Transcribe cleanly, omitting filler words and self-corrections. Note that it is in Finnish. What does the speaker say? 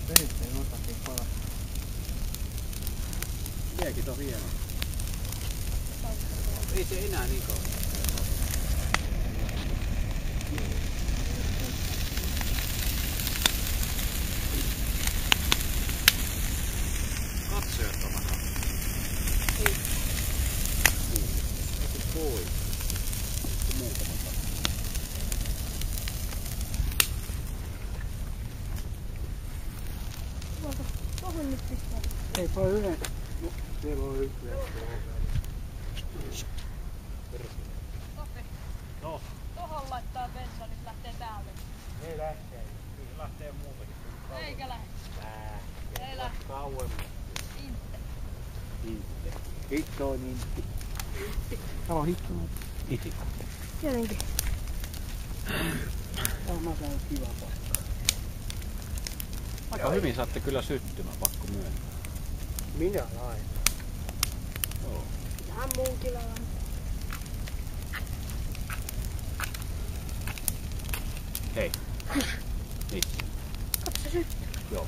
Peritteen otakin pala. Liekit on hieno. Ei se enää niin kauan. Katsojat on vähän. Ei. Voi. Muutama tapa. Voiko tohon nyt pistää? Ei voi yhden. No, siellä on yksi. Topi. No. Tohon laittaa bensa, niin lähtee täältä. Ei lähtee. Kyllä lähtee muutakin. Eikä lähde. Lähtee. Ei lähde. Kauemmin. Inte. Inte. Hitto on intti. Täällä on hittunut. Tietenkin. Täällä on käynyt kiva paikka. Aika hyvin saatte kyllä syttymään, pakko myöntää. Minä laitan. Joo. Tähän muunkin lailla. Hei. Missä? Katso syttyy. Joo.